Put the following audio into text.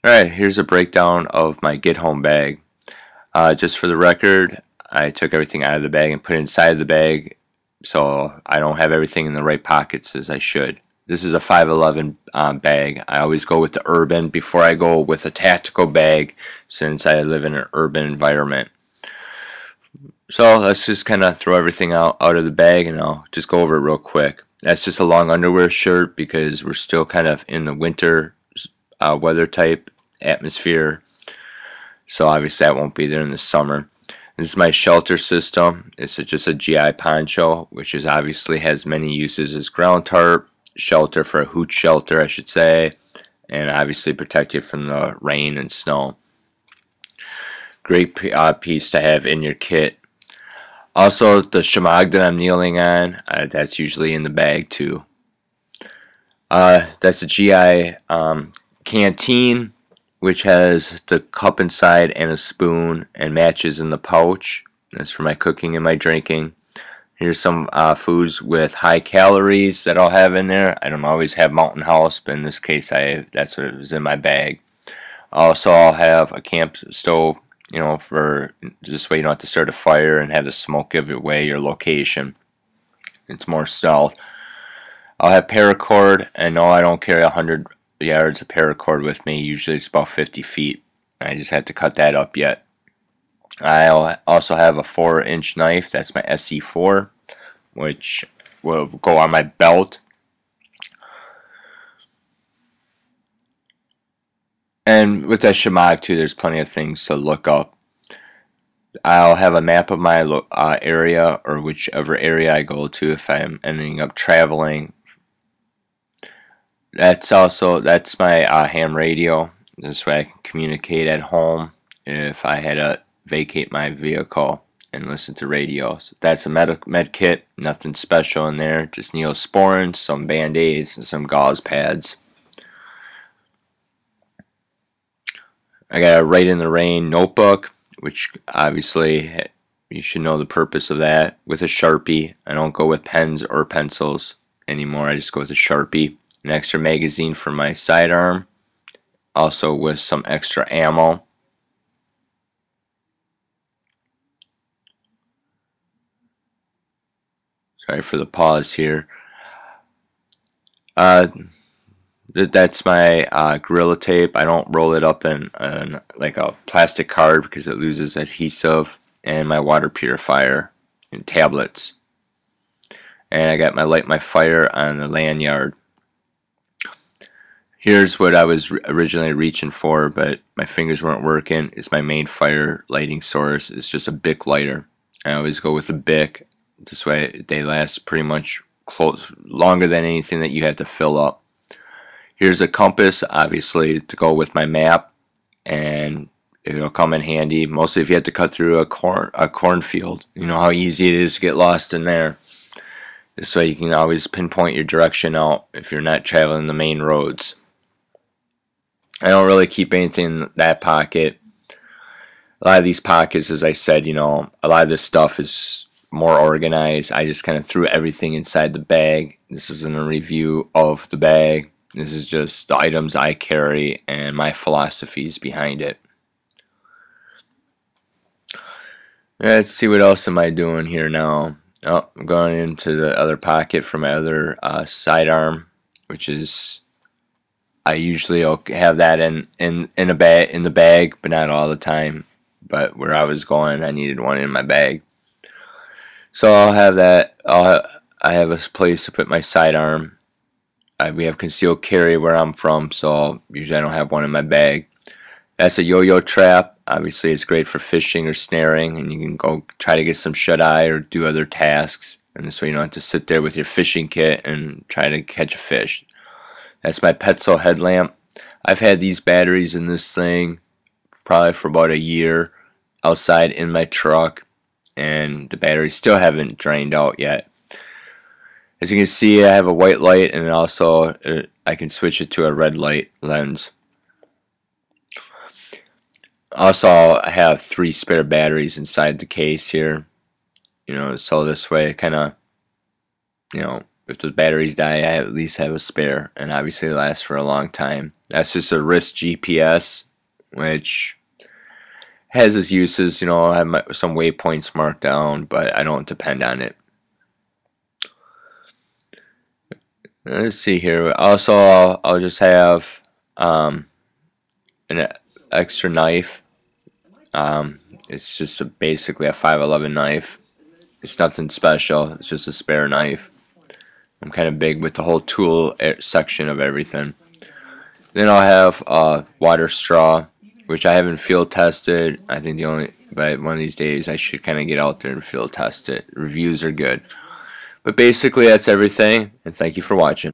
Alright, here's a breakdown of my get home bag. Just for the record, I took everything out of the bag and put it inside the bag so I don't have everything in the right pockets as I should. This is a 511 bag. I always go with the urban before I go with a tactical bag since I live in an urban environment. So let's just kind of throw everything out of the bag and I'll just go over it real quick. That's just a long underwear shirt because we're still kind of in the winter weather type atmosphere, so obviously that won't be there in the summer. This is my shelter system. It's just a GI poncho, which is obviously has many uses as ground tarp, shelter for a hooch shelter I should say, and obviously protect you from the rain and snow. Great piece to have in your kit. Also the shemagh that I'm kneeling on, that's usually in the bag too. That's a GI canteen, which has the cup inside and a spoon and matches in the pouch. That's for my cooking and my drinking. Here's some foods with high calories that I'll have in there. I don't always have Mountain House, but in this case that's what was in my bag. Also, I'll have a camp stove, for this way you don't have to start a fire and have the smoke give away your location. It's more stealth. I'll have paracord, and no, I don't carry 100 yards of paracord with me. Usually it's about 50 feet. I just had to cut that up yet. I'll also have a 4-inch knife. That's my SC4, which will go on my belt. And with that shemagh too, there's plenty of things to look up. I'll have a map of my area, or whichever area I go to if I'm ending up traveling. That's my ham radio. This way I can communicate at home if I had to vacate my vehicle and listen to radio. So that's a med kit. Nothing special in there. Just Neosporin, some band-aids, and some gauze pads. I got a Write in the Rain notebook, which obviously you should know the purpose of that. With a Sharpie. I don't go with pens or pencils anymore. I just go with a Sharpie. An extra magazine for my sidearm. Also with some extra ammo. Sorry for the pause here. That's my Gorilla Tape. I don't roll it up in like a plastic card because it loses adhesive. And my water purifier and tablets. And I got my light my fire on the lanyard. Here's what I was originally reaching for, but my fingers weren't working. It's my main fire lighting source. It's just a Bic lighter. I always go with a Bic. This way they last pretty much longer than anything that you have to fill up. Here's a compass, obviously, to go with my map, and it'll come in handy. Mostly if you have to cut through a cornfield. You know how easy it is to get lost in there. This way you can always pinpoint your direction out if you're not traveling the main roads. I don't really keep anything in that pocket. A lot of these pockets, as I said, a lot of this stuff is more organized. I just kind of threw everything inside the bag. This isn't a review of the bag. This is just the items I carry and my philosophies behind it. Let's see, what else am I doing here now? Oh, I'm going into the other pocket for my other sidearm, which is, I usually have that in the bag, but not all the time. But where I was going, I needed one in my bag, so I'll have that. I have a place to put my sidearm. We have concealed carry where I'm from, so usually I don't have one in my bag. That's a yo-yo trap. Obviously, it's great for fishing or snaring, and you can go try to get some shut-eye or do other tasks. And this way you don't have to sit there with your fishing kit and try to catch a fish. That's my Petzl headlamp. I've had these batteries in this thing probably for about a year outside in my truck, and the batteries still haven't drained out yet. As you can see, I have a white light, and also I can switch it to a red light lens. Also, I have 3 spare batteries inside the case here. So this way, kind of, if the batteries die, I at least have a spare, and obviously it lasts for a long time. That's just a wrist GPS, which has its uses. You know, I have some waypoints marked down, but I don't depend on it. Let's see here. Also, I'll just have an extra knife. It's just basically a 511 knife. It's nothing special. It's just a spare knife. I'm kind of big with the whole tool section of everything. Then I'll have a water straw, which I haven't field tested. I think but one of these days I should kind of get out there and field test it. Reviews are good. But basically that's everything, and thank you for watching.